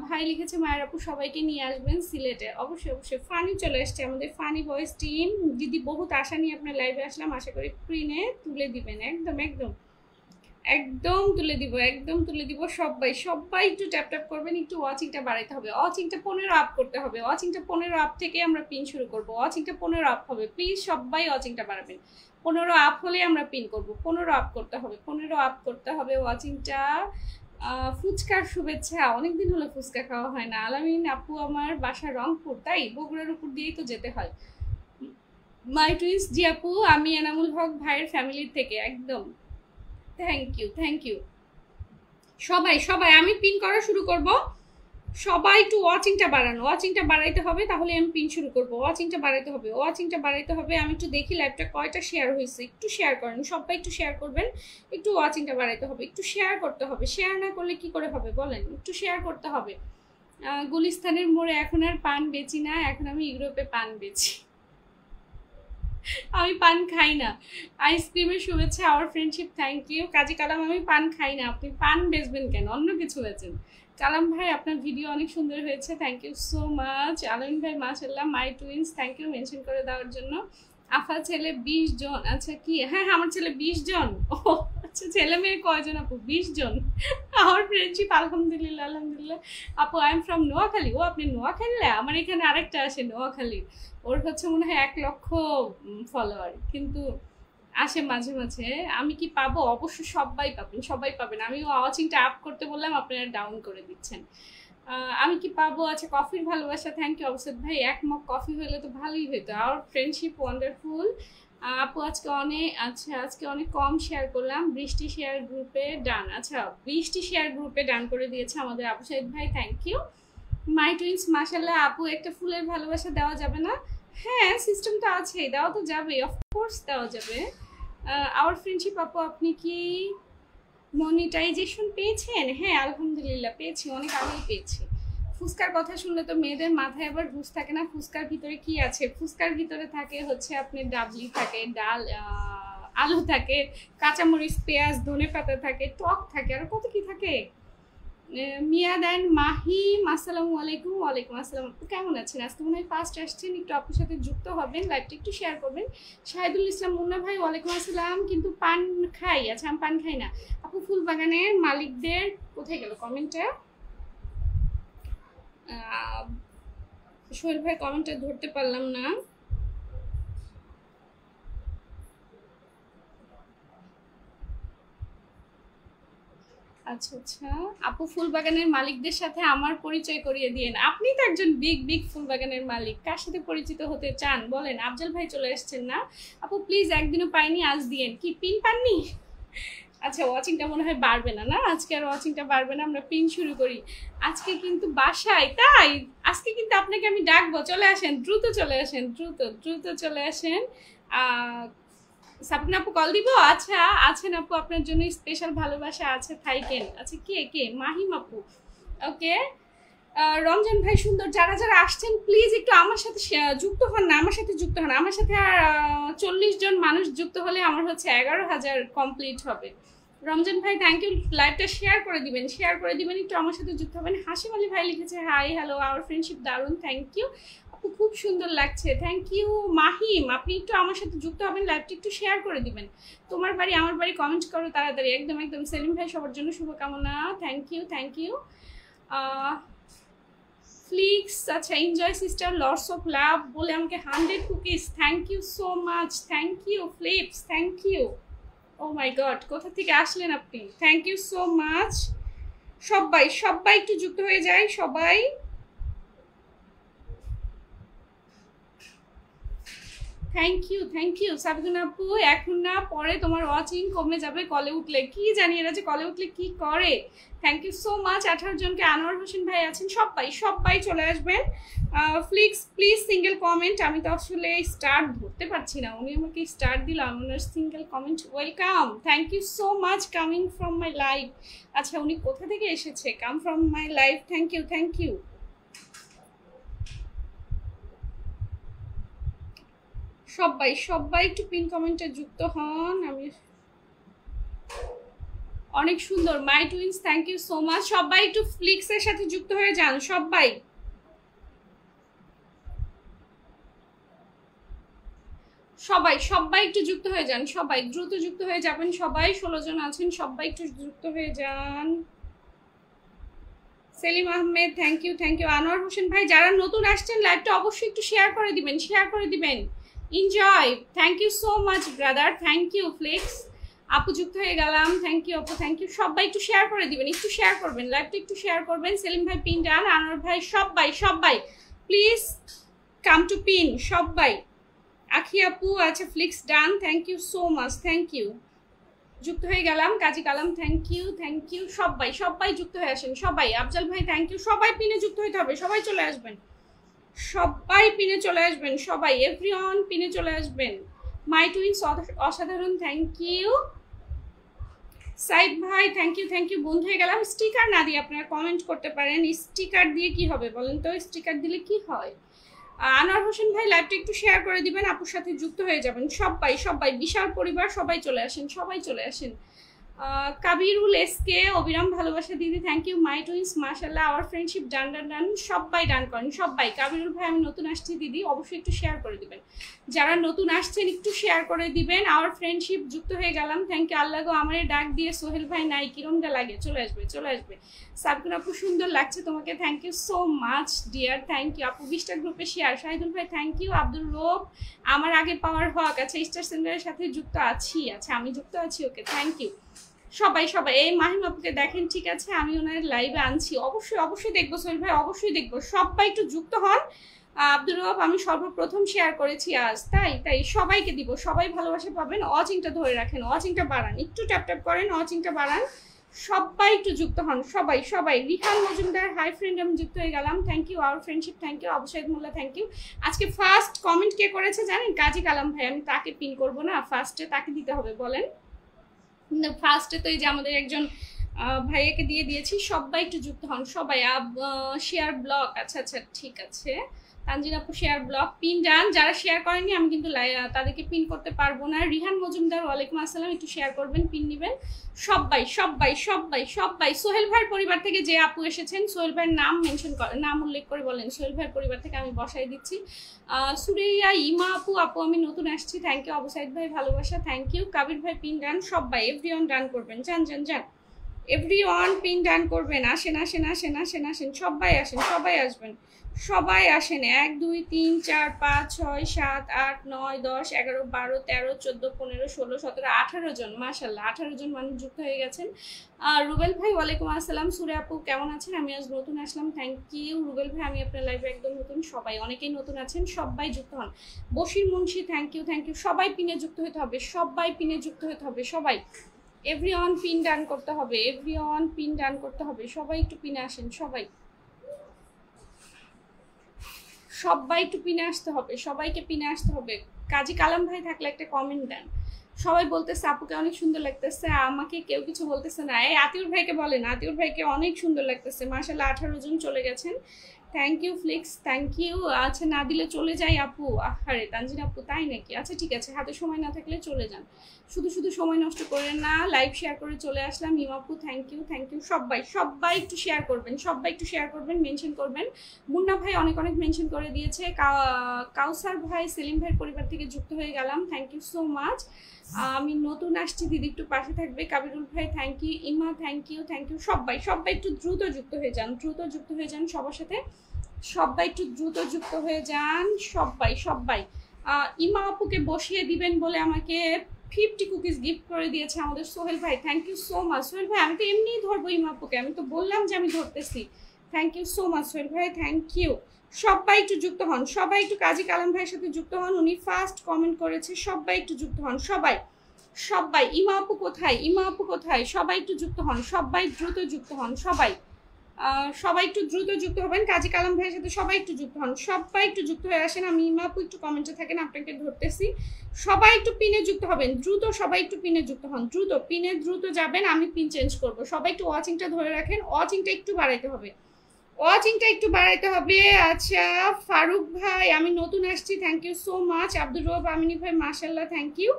ভাই লিখেছে মায়ের আপু সবাইকে নিয়ে আসবেন সিলেটে, অবশ্যই। ফানি চলে আসছে, আমাদের ফানি বয়েস টিম। দিদি বহুত আশা নিয়ে আপনার লাইভে আসলাম, আশা করি স্ক্রিনে তুলে দিবেন, একদম তুলে দিব। সবাই একটু ট্যাপ ট্যাপ করবেন, একটু ওয়াচিংটা বাড়াইতে হবে। ওয়াচিংটা 15 আপ করতে হবে, ওয়াচিংটা 15 আপ থেকে আমরা পিন শুরু করব। ওয়াচিংটা 15 আপ হবে, প্লিজ সবাই ওয়াচিংটা বাড়াবেন। 15 আপ হলে আমরা পিন করব। 15 আপ করতে হবে ওয়াচিংটা। ফুচকার শুভেচ্ছা, অনেকদিন হলো ফুচকা খাওয়া হয় না। আলামিন আপু আমার বাসা রংপুর, তাই বগুড়ার উপর দিয়েই তো যেতে হয়। মাই টুইন্স, জি আপু আমি এনামুল হক ভাইয়ের ফ্যামিলির থেকে, একদম থ্যাংক ইউ। সবাই আমি পিন করা শুরু করব। সবাই একটু ওয়াচিংটা বাড়ানো, ওয়াচিংটা বাড়াইতে হবে, তাহলে আমি পিন শুরু করব। ওয়াচিংটা বাড়াইতে হবে। আমি একটু দেখি লাইভটা কয়টা শেয়ার হয়েছে, একটু শেয়ার করেন সবাই, একটু শেয়ার করবেন। একটু ওয়াচিংটা বাড়াইতে হবে, একটু শেয়ার করতে হবে। শেয়ার না করলে কি করে হবে বলেন? একটু শেয়ার করতে হবে। গুলিস্তানের মোড়ে এখন আর পান বেচি না, এখন আমি ইউরোপে পান বেচি। আমি পান খাই না। আইসক্রিমের শুভেচ্ছা। Our friendship, thank you. Kazi Kalam, আমি পান খাই না, আপনি পান বেচবেন কেন? অন্য কিছু বেচেন। কালাম ভাই আপনার ভিডিও অনেক সুন্দর হয়েছে, থ্যাংক ইউ সো মাচ। আলমিন ভাই মাশাল্লাহ। মাই টুইন্স, থ্যাংক ইউ মেনশন করে দেওয়ার জন্য। আফা ছেলে 20 জন, আচ্ছা কি? হ্যাঁ আমার ছেলে 20 জন। ও আচ্ছা, ছেলে মেয়ে কয়জন আপু? 20 জন। আমার ফ্রেন্ডশিপ, আলহামদুলিল্লাহ। আপু আই এম ফ্রম নোয়াখালী। ও আপনি নোয়াখালী? আমার এখানে আরেকটা আসে নোয়াখালীর, ওর হচ্ছে মনে হয় 1 লক্ষ ফলোয়ার, কিন্তু আসে মাঝে মাঝে। আমি কি পাবো? অবশ্যই সবাই পাবেন। আমি ওয়াচিংটা আপ করতে বললাম, আপনারা ডাউন করে দিচ্ছেন। আমি কি পাবো? আচ্ছা কফির ভালোবাসা, থ্যাংক ইউ অবসেদ ভাই। 1 মগ কফি হলে তো ভালোই হতো। Our friendship wonderful. আপু আজকে অনেক কম শেয়ার করলাম। বৃষ্টি শেয়ার গ্রুপে ডান। আচ্ছা বৃষ্টি শেয়ার গ্রুপে ডান করে দিয়েছে আমাদের আবু সাইদ ভাই, থ্যাংক ইউ। মাই টুইন্স মাশাল্লাহ। আপু একটা ফুলের ভালোবাসা দেওয়া যাবে না? হ্যাঁ সিস্টেম তো আছে, দেওয়া তো যাবে, অফকোর্স দেওয়া যাবে। আওয়ার ফ্রেন্ডশিপ আপু আপনি কি মনিটাইজেশন পেয়েছেন? হ্যাঁ আলহামদুলিল্লাহ পেয়েছি, অনেক আগেই পেয়েছি। ফুচকার কথা শুনলে তো মেয়েদের মাথায় আবার হুঁশ থাকে না। ফুচকার ভিতরে কি আছে? ফুচকার ভিতরে থাকে হচ্ছে আপনি ডাবলি থাকে, ডাল আলু থাকে, কাঁচামরিচ, পেঁয়াজ, ধনেপাতা থাকে, টক থাকে, আর কত কি থাকে। মিয়াদ অ্যান্ড মাহিম, আসসালামু আলাইকুম। ওয়ালাইকুম আসসালাম। কেমন আছেন? আজকে মনে হয় ফার্স্ট আসছেন, একটু আপুর সাথে যুক্ত হবেন, লাইভটা একটু শেয়ার করবেন। শাহিদুল ইসলাম মুন্না ভাই, ওয়ালাইকুম আসসালাম। কিন্তু পান খাই। আচ্ছা, আমি পান খাই না। আপু ফুলবাগানের মালিকদের কোথায় গেল কমেন্টটা? সোহেল ভাই কমেন্টটা ধরতে পারলাম না। আচ্ছা আচ্ছা, আপু ফুলবাগানের মালিকদের সাথে আমার পরিচয় করিয়ে দিয়েন। আপনি তো একজন বিগ ফুলবাগানের মালিক, কার সাথে পরিচিত হতে চান বলেন? আফজাল ভাই চলে এসেছেন না? আপু প্লিজ, একদিনও পাইনি, আজ দিয়েন। কি পিন পাননি? আচ্ছা, ওয়াচিংটা মনে হয় বাড়বে না। না, আজকে আর ওয়াচিংটা বাড়বে না, আমরা পিন শুরু করি। আজকে কিন্তু বাসায়, তাই আজকে কিন্তু আপনাকে আমি ডাকবো, চলে আসেন, দ্রুত চলে আসেন, দ্রুত চলে আসেন। সাবিনা আপু কল দিব? আচ্ছা, আছেন আপু, আপনার জন্য স্পেশাল ভালোবাসা আছে, থাইকেন। আচ্ছা, কে মাহিম আপু, ওকে। রমজান ভাই সুন্দর, যারা যারা আসছেন প্লিজ একটু আমার সাথে যুক্ত হন না, আমার সাথে যুক্ত হন। আমার সাথে আর 40 জন মানুষ যুক্ত হলে আমার হচ্ছে 11,000 কমপ্লিট হবে। রমজান ভাই থ্যাংক ইউ, লাইভটা শেয়ার করে দিবেন, একটু আমার সাথে যুক্ত হবেন। হাসিম আলী ভাই লিখেছে হাই হ্যালো, আওয়ার ফ্রেন্ডশিপ দারুন, থ্যাংক ইউ আপু, খুব সুন্দর লাগছে, থ্যাংক ইউ। মাহিম, আপনি একটু আমার সাথে যুক্ত হবেন, লাইভটা একটু শেয়ার করে দিবেন। তোমার বাড়ি আমার বাড়ি কমেন্ট করো তাড়াতাড়ি, একদম। সেলিম ভাই সবার জন্য শুভকামনা, থ্যাংক ইউ। ফ্লিক্স, আচ্ছা, enjoy sister, lots of love বলে আমাকে 100 cookies, thank you so much, thank you Flips, thank you. Oh my god, কোথা থেকে আসলেন আপনি? Thank you so much. সবাই একটু যুক্ত হয়ে যায়, সবাই। থ্যাংক ইউ সাবিনা আপু, এখন না পরে তোমার ওয়াচিং কমে যাবে কলে উঠলে। কি জানি এরা যে কলে উঠলে কি করে। Thank you so much. 18 জনকে। আনোয়ার হোসেন ভাই আছেন, সবাই চলে আসবেন। Flicks please single comment. আমি তো আসলে স্টার ধরতে পারছি না, উনি আমাকে স্টার দিলাম, ওনার single comment. Welcome, thank you so much coming from my life. আচ্ছা, উনি কোথা থেকে এসেছে? Come from my life, thank you. সবাই একটু পিন কমেন্টে যুক্ত হন। আমি অনেক সুন্দর, my twins, thank you so much. সবাই একটু ফ্লিক্সের সাথে যুক্ত হয়ে যান, সবাই একটু যুক্ত হয়ে যান, সবাই দ্রুত যুক্ত হয়ে যাবেন। সবাই 16 জন আছেন, সবাই একটু যুক্ত হয়ে যান। Selim Ahmed, thank you. আনোয়ার হোসেন ভাই, যারা নতুন আসছেন লাইভটা অবশ্যই একটু শেয়ার করে দিবেন। Enjoy, thank you so much brother, thank you Flix. আপু যুক্ত হয়ে গেলাম, থ্যাংক ইউ আপু, থ্যাংক ইউ। সবাই একটু শেয়ার করে দিবেন, একটু শেয়ার করবেন, লাইভটা একটু শেয়ার করবেন। সেলিম ভাই পিন ডান, আনোয়ার ভাই, সবাই প্লিজ কাম টু পিন, সবাই। আখি আপু, আচ্ছা Flix done, thank you so much, thank you. যুক্ত হয়ে গেলাম, কাজী কালাম, থ্যাংক ইউ। সবাই যুক্ত হয়ে আসেন, সবাই। আফজাল ভাই থ্যাংক ইউ। সবাই পিনে যুক্ত হইতে হবে, সবাই চলে আসবেন, সবাই এভরিওয়ান পিনে চলে আসবেন। মাই টুইন্স অসাধারণ, থ্যাংক ইউ। সাইদ ভাই থ্যাংক ইউ। বন্ধু হয়ে গেলাম। স্টিকার না দিয়ে আপনারা কমেন্ট করতে পারেন। স্টিকার দিয়ে কি হবে বলেন তো? স্টিকার দিলে কি হয়? আনোয়ার হোসেন ভাই লাইভটা একটু শেয়ার করে দিবেন, আপুর সাথে যুক্ত হয়ে যাবেন। সবাই বিশাল পরিবার, সবাই চলে আসেন। কাবিরুল এসকে, অবিরাম ভালোবাসা দিদি, থ্যাংক ইউ। মাই টুইন্স, মাশাআল্লাহ, আওয়ার ফ্রেন্ডশিপ ডান। সবাই ডান করেন, সবাই। কাবিরুল ভাই, আমি নতুন আসছি দিদি, অবশ্যই একটু শেয়ার করে দিবেন। যারা নতুন আসছেন একটু শেয়ার করে দিবেন। আওয়ার ফ্রেন্ডশিপ, যুক্ত হয়ে গেলাম, থ্যাংক ইউ। আল্লাহ গো, আমারে ডাক দিয়ে সোহেল ভাই নাই, কিরমটা লাগে? চলে আসবে। সাবগুন আপু, সুন্দর লাগছে তোমাকে, thank you so much dear, thank you আপু। 20টা গ্রুপে শেয়ার। শাহিদুল ভাই থ্যাংক ইউ। আব্দুল রব, আমার আগে পাওয়ার হক, আচ্ছা স্টার সেন্টারের সাথে যুক্ত আছি, আচ্ছা আমি যুক্ত আছি, ওকে, থ্যাংক ইউ। সবাই এই মাহিম আপুকে দেখেন, ঠিক আছে, আমি ওনার লাইভে আনছি, অবশ্যই দেখবো সোহেল ভাই, অবশ্যই দেখবো। সবাই একটু যুক্ত হন। আব্দুল রব, আমি সর্বপ্রথম শেয়ার করেছি আজ, তাই সবাইকে দিব, সবাই ভালোবাসা পাবেন। অচিংটা ধরে রাখেন, অচিংটা বাড়ান, একটু ট্যাপ করেন, অচিংটা বাড়ান। সবাই একটু যুক্ত হন, সবাই। রিহান মজুমদার, হাই ফ্রেন্ড, আমি যুক্ত হয়ে গেলাম, thank you. Our friendship, thank you. Abu Saeed Molla, thank you. আজকে ফার্স্ট কমেন্ট কে করেছে জানেন? কাজী কালাম ভাই। আমি তাকে পিন করবো না, ফার্স্টে তাকে দিতে হবে, বলেন। ফার্স্টে তো এই যে আমাদের একজন ভাইয়াকে দিয়ে দিয়েছি, সবাই একটু যুক্ত হন সবাই। শেয়ার ব্লগ, আচ্ছা আচ্ছা ঠিক আছে। তানজিন আপু শেয়ার ব্লগ পিন ডান, যারা শেয়ার করেনি আমি কিন্তু তাদেরকে পিন করতে পারবো না। রিহান মজুমদার ওয়ালাইকুম আসসালাম, একটু শেয়ার করবেন, পিন নেবেন সবাই সবাই সবাই সবাই। সোহেল ভাইয়ের পরিবার থেকে যে আপু এসেছেন সোহেল ভাইয়ের নাম মেনশন করেন, নাম উল্লেখ করে বলেন সোহেল ভাইয়ের পরিবার থেকে আমি বসাই দিচ্ছি। সুরেইয়া ইমা আপু, আপু আমি নতুন আসছি, থ্যাংক ইউ। আবু সাইদ ভাই ভালোবাসা, থ্যাংক ইউ। কাবির ভাই পিন ডান, সবাই এভরিওয়ান ডান করবেন, যান যান যান এভরিওয়ান পিন ডান করবেন। আসেন আসেন আসেন আসেন আসেন সবাই আসেন, সবাই আসবেন, সবাই আসেন। 1 2 3 4 5 6 7 8 9 10 11 12 13 14 15 16 17 18 জন, মাশাআল্লাহ 18 জন মানুষ যুক্ত হয়ে গেছেন। রুবেল ভাই ওয়ালাইকুম আসসালাম। সুরে আপু কেমন আছেন? আমি আজ নতুন আসলাম, থ্যাংক ইউ রুবেল ভাই, আমি আপনার লাইভে একদম নতুন। সবাই অনেকেই নতুন আছেন, সবাই যুক্ত হন। Bashir Munshi thank you thank you. সবাই পিনে যুক্ত হতে হবে, সবাই পিনে যুক্ত হতে হবে, সবাই এভরিওয়ান পিন ডান করতে হবে, এভরিওয়ান পিন ডান করতে হবে। সবাই একটু পিনে আসেন, সবাই সবাই একটু পিনে আসতে হবে, সবাইকে পিনে আসতে হবে। কাজী কালাম ভাই থাকলে একটা কমেন্ট দেন। সবাই বলতেছে আপুকে অনেক সুন্দর লাগতেছে, আমাকে কেউ কিছু বলতেছে না। এই আতিউর ভাইকে বলেন, আতিউর ভাইকে অনেক সুন্দর লাগতেছে, মাশাআল্লাহ 18 জন চলে গেছেন, thank you Flix, thank you. আচ্ছা না দিলে চলে যাই আপু, আরে তানজিন আপু তাই নাকি? আচ্ছা ঠিক আছে, হাতে সময় না থাকলে চলে যান, শুধু শুধু সময় নষ্ট করেন না। লাইভ শেয়ার করে চলে আসলাম। ইমাপু থ্যাংক ইউ থ্যাংক ইউ। সবাই সবাই একটু শেয়ার করবেন, সবাই একটু শেয়ার করবেন, মেনশন করবেন। মুন্না ভাই অনেক অনেক মেনশন করে দিয়েছে। কাউসার ভাই সেলিম ভাইয়ের পরিবার থেকে যুক্ত হয়ে গেলাম, থ্যাংক ইউ সো মাচ। আমি নতুন আসছি দিদি, একটু পাশে থাকবে। কাবিরুল ভাই থ্যাংক ইউ, ইমা থ্যাংক ইউ থ্যাংক ইউ। সবাই সবাই একটু দ্রুত যুক্ত হয়ে যান, দ্রুত যুক্ত হয়ে যান সবার সাথে, সবাই একটু দ্রুত যুক্ত হয়ে যান সবাই সবাই। ইমা আপুকে বসিয়ে দিবেন বলে আমাকে 50 কুকিজ গিফট করে দিয়েছে আমাদের সোহেল ভাই, thank you so much. Sohel ভাই আমি তো এমনিই ধরবো ইমা আপুকে, আমি তো বললাম যে আমি ধরতেছি, thank you so much Sohel ভাই, থ্যাংক ইউ। সবাই একটু যুক্ত হন, সবাই একটু কাজী কালাম ভাইয়ের সাথে যুক্ত হন, উনি ফার্স্ট কমেন্ট করেছে। সবাই একটু যুক্ত হন, সবাই সবাই। ইমা আপু কোথায়, ইমা আপু কোথায়? সবাই একটু যুক্ত হন, সবাই দ্রুত যুক্ত হন, সবাই সবাই একটু দ্রুত যুক্ত হবেন। কাজী কালাম ভাইয়ের সাথে সবাই একটু যুক্ত হন, সবাই একটু যুক্ত হয়ে আসেন। আমি ইমা আপু একটু কমেন্টে থাকেন, আপনাকে ধরতেছি। সবাই একটু পিনে যুক্ত হবেন দ্রুত, সবাই একটু পিনে যুক্ত হন দ্রুত, পিনে দ্রুত যাবেন, আমি পিন চেঞ্জ করব। সবাই একটু ওয়াচিংটা ধরে রাখেন, ওয়াচিংটা একটু বাড়াইতে হবে, ওয়াচিংটা একটু বাড়াইতে হবে। আচ্ছা ফারুক ভাই আমি নতুন আসছি, thank you so much. Abdur Rab Amini ভাই মাশাআল্লাহ, থ্যাংক ইউ।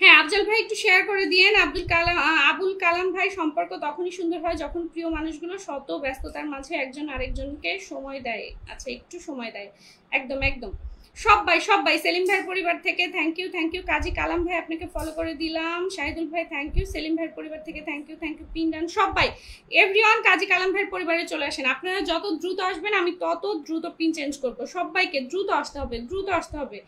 হ্যাঁ আফজাল ভাই একটু শেয়ার করে দিয়েন। আবুল কালাম ভাই সম্পর্ক তখনই সুন্দর হয় যখন প্রিয় মানুষগুলো শত ব্যস্ততার মাঝে একজন আরেকজনকে সময় দেয়। আচ্ছা একটু সময় দেয়, একদম একদম। সবাই সবাই সেলিম ভাইয়ের পরিবার থেকে thank you thank you. Kazi কালাম ভাই আপনাকে ফলো করে দিলাম। শাহিদুল ভাই থ্যাংক ইউ। সেলিম ভাইয়ের পরিবার থেকে থ্যাংক ইউ পিন্ডান। সবাই এভরিওয়ান কাজী কালাম ভাইয়ের পরিবারে চলে আসেন। আপনারা যত দ্রুত আসবেন আমি তত দ্রুত পিন চেঞ্জ করব। সবাইকে দ্রুত আসতে হবে, দ্রুত আসতে হবে,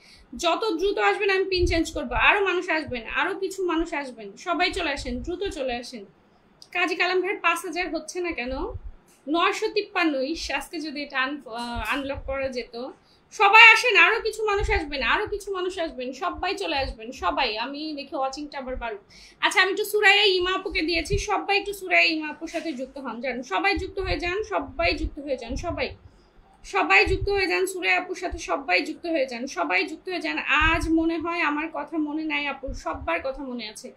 যত দ্রুত আসবেন আমি পিন চেঞ্জ করবো। আরো মানুষ আসবেন, আরো কিছু মানুষ আসবেন, সবাই চলে আসেন, দ্রুত চলে আসেন। কাজী কালাম ভাইয়ের 5000 হচ্ছে না কেন? 953 আজকে যদি এটা আনলক করা যেত। সবাই আসেন, আরো কিছু মানুষ আসবেন, আরো কিছু মানুষ আসবেন, সবাই চলে আসবেন সবাই। আমি দেখি ওয়াচিংটা আবার বাড়ুক। আচ্ছা আমি একটু সুরাইয়া ইমা আপুকে দিয়েছি, সবাই একটু সুরাইয়া ইমা আপুর সাথে যুক্ত হন, যান সবাই যুক্ত হয়ে যান, সবাই যুক্ত হয়ে যান, সবাই সবাই যুক্ত হয়ে যান। সুরাইয়া আপুর সাথে সবাই যুক্ত হয়ে যান, সবাই যুক্ত হয়ে যান। আজ মনে হয় আমার কথা মনে নাই আপুর, সবার কথা মনে আছে,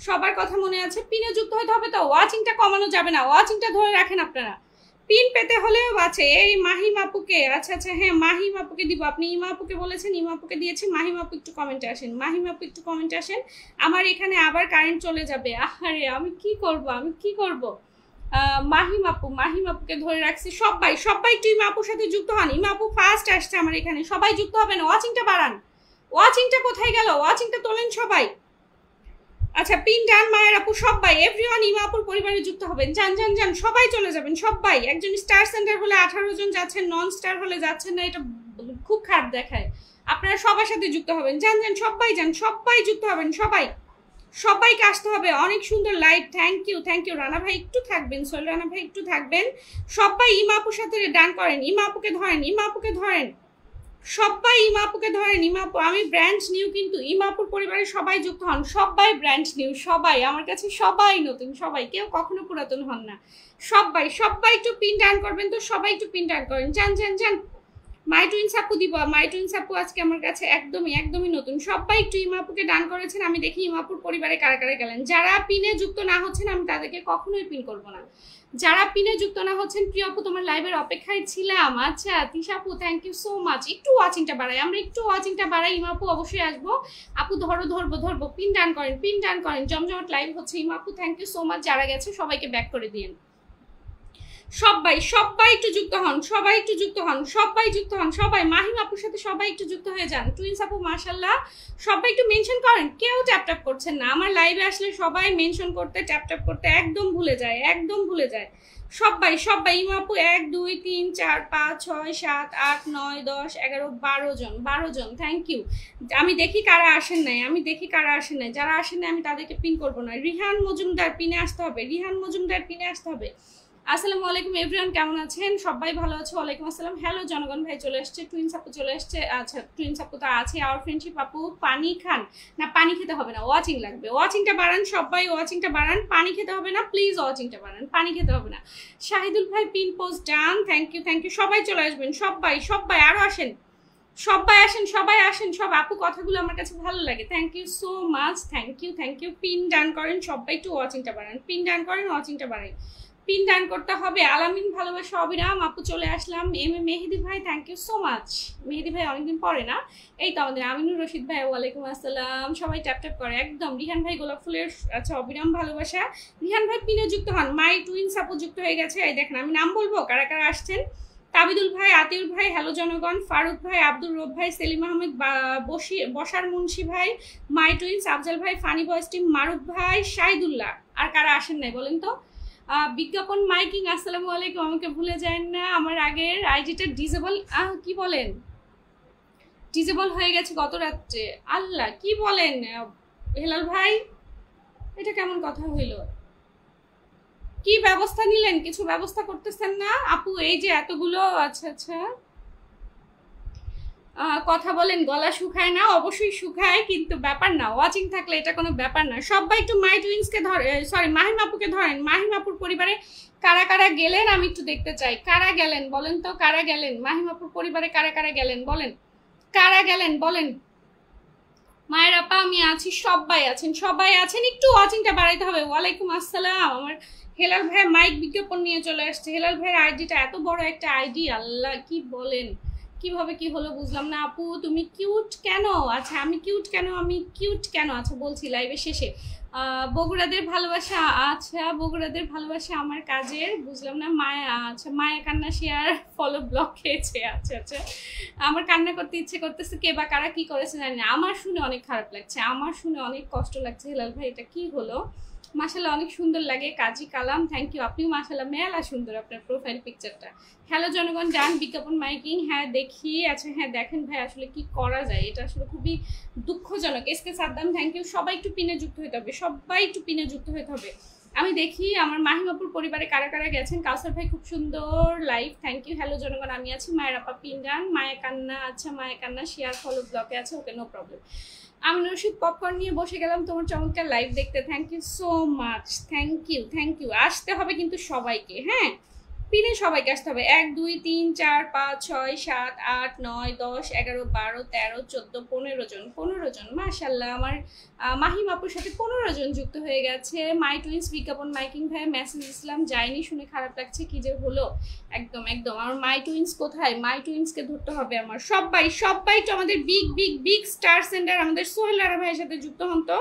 সবার কথা মনে আছে। পিনে যুক্ত হতে হবে তো, ওয়াচিংটা কমানো যাবে না, ওয়াচিংটা ধরে রাখেন আপনারা। পিন পেতে হলেও আছে। এই মাহিম আপুকে, আচ্ছা আচ্ছা হ্যাঁ মাহিম আপুকে দিব। আপনি ইমা আপুকে বলেছেন, ইমা আপুকে দিয়েছি। মাহিম আপু একটু কমেন্টে আসেন, মাহিম আপু একটু কমেন্টে আসেন। আমার এখানে আবার কারেন্ট চলে যাবে, আরে আমি কি করব, আমি কি করব। মাহিম আপুকে ধরে রাখছি। সবাই সবাই একটু ইমা আপুর সাথে যুক্ত হন। ইমা আপু ফার্স্ট আসছে আমার এখানে, সবাই যুক্ত হবেন। ওয়াচিংটা বাড়ান, ওয়াচিংটা কোথায় গেল? ওয়াচিংটা তোলেন সবাই। আচ্ছা পিন ডান মায়ের আপু, সবাই এভরিওয়ান ইমা আপুর পরিবারে যুক্ত হবেন, যান যান যান, সবাই চলে যাবেন সবাই। একজন স্টার সেন্টার হলে 18 জন যাচ্ছেন, নন স্টার হলে যাচ্ছেন না, এটা খুব খারাপ দেখায়। আপনারা সবার সাথে যুক্ত হবেন, যান যান সবাই যান, সবাই যুক্ত হবেন, সবাই সবাইকে আসতে হবে। অনেক সুন্দর live, thank you thank you. Rana ভাই একটু থাকবেন, সোহেল রানা ভাই একটু থাকবেন। সবাই ইমা আপুর সাথে ডান করেন, ইমা আপুকে ধরেন, ইমা আপুকে ধরেন, সবাই ইমা আপুকে ধরেন। ইমা আপু আমি ব্র্যান্ড নিউ, কিন্তু ইমা আপুর পরিবারে সবাই যুক্ত হন, সবাই ব্র্যান্ড নিউ, সবাই আমার কাছে সবাই নতুন, সবাই কেউ কখনো পুরাতন হন না। সবাই সবাই একটু পিন ডান করবেন তো, সবাই একটু পিন ডান করেন, যান যান যান। মাই টুইনস আপু দিব, মাই টুইনস আপু আজকে আমার কাছে একদমই নতুন। সবাই একটু ইমাপুকে ডান করেছেন, আমি দেখি ইমাপুর পরিবারে কারা কারা গেলেন। যারা পিনে যুক্ত না হচ্ছেন আমি তাদেরকে কখনোই পিন করব না। যারা পিনে যুক্ত না হচ্ছেন, প্রিয় আপু তোমার লাইভের অপেক্ষায় ছিলাম। আচ্ছা তিশা আপু থ্যাংক ইউ সো মাচ। একটু ওয়াচিংটা বাড়াই, আমরা একটু ওয়াচিংটা বাড়াই। ইমাপু অবশ্যই আসবো। আপু ধরবো পিন ডান করেন। জমজমাট লাইভ হচ্ছে। ইমাপু থ্যাংক ইউ সো মাচ। যারা গেছে সবাইকে ব্যাক করে দিন। সবাই একটু যুক্ত হন, সবাই মাহিম আপুর সাথে সবাই একটু যুক্ত হয়ে যান। টুইনস আপু মাশাআল্লাহ, সবাই একটু মেনশন করেন। কেউ ট্যাপ করছেন না। আমার লাইভে আসলে সবাই মেনশন করতে ট্যাপ করতে একদম ভুলে যায়। সবাই ইমা আপু 1 2 3 4 5 6 7 8 9 10 11 12 জন থ্যাংক ইউ। আমি দেখি কারা আসেন নাই, যারা আসেন নাই আমি তাদেরকে পিন করবো না। রিহান মজুমদার পিনে আসতে হবে। আসসালামু আলাইকুম এভরিওয়ান, কেমন আছেন? সবাই ভালো আছে? ওয়ালাইকুম আসসালাম। হ্যালো জনগণ ভাই চলে আসছে, টুইনস আপু চলে আসছে। আচ্ছা টুইনস আপু তো আছে। আওয়ার ফ্রেন্ডশিপ আপু পানি খান না? পানি খেতে হবে না, ওয়াচিং লাগবে। ওয়াচিংটা বাড়ান সবাই, ওয়াচিংটা বাড়ান। পানি খেতে হবে না প্লিজ, ওয়াচিংটা বাড়ান, পানি খেতে হবে না। শাহিদুল ভাই pin post done, thank you. সবাই চলে আসবেন, সবাই আরো আসেন, সবাই আসেন। সব আপু কথাগুলো আমার কাছে ভালো লাগে। Thank you so much, thank you. Pin done করেন সবাই, একটু ওয়াচিংটা বাড়ান। পিন ডান করেন, ওয়াচিংটা বাড়ান। পিন ডান করতে হবে। আলামিন ভালোবাসা অবিরাম আপু চলে আসলাম। মেহেদি ভাই thank you so much. Mehedi ভাই অনেকদিন পরে না। এই তো আমাদের আমিনুর রশিদ ভাই ওয়ালাইকুম আসসালাম। সবাই ট্যাপ করে একদম। রিহান ভাই গোলাপ ফুলের আচ্ছা অবিরাম ভালোবাসা। রিহান ভাই পিনে যুক্ত হন। মাই টুইনস আপু যুক্ত হয়ে গেছে। এই দেখেন আমি নাম বলবো কারা কারা আসছেন। তাবিদুল ভাই, আতিউর ভাই, হ্যালো জনগণ, ফারুক ভাই, আব্দুর রব ভাই, সেলিম আহমেদ, বসার মুন্সি ভাই, মাই টুইনস, আফজাল ভাই, ফানি বয়েস টিম, মারুফ ভাই, শাহিদুল্লাহ। আর কারা আসেন নাই বলেন তো? বিজ্ঞাপন মাইকিং আসসালামু আলাইকুম, আমাকে ভুলে যায়েন না। আমার আগের আইডিটা ডিজেবল কি বলেন, ডিজেবল হয়ে গেছে গত রাত্রে। আল্লাহ কি বলেন হেলাল ভাই, এটা কেমন কথা হইল? কি ব্যবস্থা নিলেন? কিছু ব্যবস্থা করতেছেন না আপু? এই যে এতগুলো আচ্ছা কথা বলেন, গলা শুকায় না? অবশ্যই শুকায়, কিন্তু ব্যাপার না, ওয়াচিং থাকলে এটা কোনো ব্যাপার না। সবাই একটু মাই টুইন্সকে মাহিম আপুকে ধরেন। মাহিম আপুর পরিবারে কারা কারা গেলেন আমি একটু দেখতে চাই। কারা গেলেন বলেন তো, কারা গেলেন? মাহিম আপুর পরিবারে কারা কারা গেলেন বলেন, কারা গেলেন বলেন। মায়ের আপা আমি আছি, সবাই আছেন, একটু ওয়াচিংটা বাড়াইতে হবে। ওয়ালাইকুম আসসালাম। আমার হেলাল ভাই মাইক বিজ্ঞাপন নিয়ে চলে আসছে। হেলাল ভাইয়ের আইডিটা এত বড় একটা আইডি, আল্লাহ কি বলেন, কিভাবে কি হলো বুঝলাম না। আপু তুমি কিউট কেন? আচ্ছা আমি কিউট কেন? আচ্ছা বলছি লাইভের শেষে। বগুড়াদের ভালোবাসা, আচ্ছা বগুড়াদের ভালোবাসা আমার কাজের, বুঝলাম না। মায়া কান্না শেয়ার ফলো ব্লক খেয়েছে। আচ্ছা আমার কান্না করতে ইচ্ছে করতেছে। কে বা কারা কি করেছে জানি না। আমার শুনে অনেক খারাপ লাগছে, আমার শুনে অনেক কষ্ট লাগছে। হেলাল ভাই এটা কি হলো? মাশাআল্লাহ অনেক সুন্দর লাগে। কাজী কালাম থ্যাংক ইউ। আপনিও মাশাআল্লাহ মেলা সুন্দর আপনার প্রোফাইল পিকচারটা। হ্যালো জনগণ ডান বিজ্ঞাপন মাইকিং। হ্যাঁ দেখি। আচ্ছা হ্যাঁ দেখেন ভাই, আসলে কি করা যায়, এটা আসলে খুবই দুঃখজনক। SK Saddam thank you. সবাই একটু পিনে যুক্ত হতে হবে। আমি দেখি আমার মাহিমাপুর পরিবারে কারা কারা গেছেন। কাউসার ভাই খুব সুন্দর লাইভ, থ্যাংক ইউ। হ্যালো জনগণ আমি আছি। মায়ের আপা পিন্ডান, মায়া কান্না, আচ্ছা মায়া কান্না শেয়ার ফলো ব্লকে আছে, ওকে নো প্রবলেম। আমি রশিদ পপকর্ন নিয়ে বসে গেলাম তোমার চমৎকার লাইভ দেখতে। Thank you so much, thank you. আসতে হবে কিন্তু সবাইকে, হ্যাঁ পিনে সবাইকে আসতে হবে। 1 2 3 4 5 6 7 8 9 10 11 12 13 14 15 জন মাশাআল্লাহ। আমার মাহিম আপুর সাথে 15 জন যুক্ত হয়ে গেছে। মাই টুইন্স বিজ্ঞাপন মাইকিং ভাই মেসেজ ইসলাম যায়নি, শুনে খারাপ লাগছে। কি যে হলো, একদম আমার মাই টুইন্স কোথায়? মাই টুইন্সকে ধরতে হবে আমার। সবাই তো আমাদের বিগ স্টার সেন্টার আমাদের সোহেল আরা ভাইয়ের সাথে যুক্ত হন তো।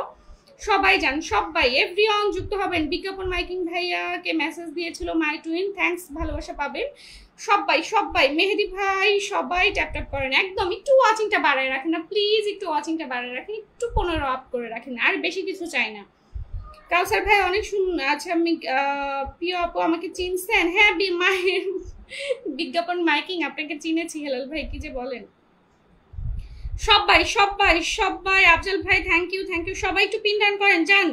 সবাই যান, সবাই এভরিওয়ান যুক্ত হবেন। বিজ্ঞাপন মাইকিং ভাইয়াকে মেসেজ দিয়েছিল মাই টুইন, থ্যাঙ্কস, ভালোবাসা পাবেন সবাই। মেহেদি ভাই সবাই ট্যাপ করেন একদম। একটু ওয়াচিংটা বাড়ায় রাখেন না প্লিজ, একটু 15 আপ করে রাখেন, আর বেশি কিছু চাই না। কাউসার ভাই অনেক শুনুন। আচ্ছা আমি প্রিয় আপু আমাকে চিনছেন? হ্যাঁ মায়ের বিজ্ঞাপন মাইকিং আপনাকে চিনেছি। হেলাল ভাই কি যে বলেন। সবাই আফজাল ভাই থ্যাংক ইউ। সবাই একটু পিন ডান করেন যান।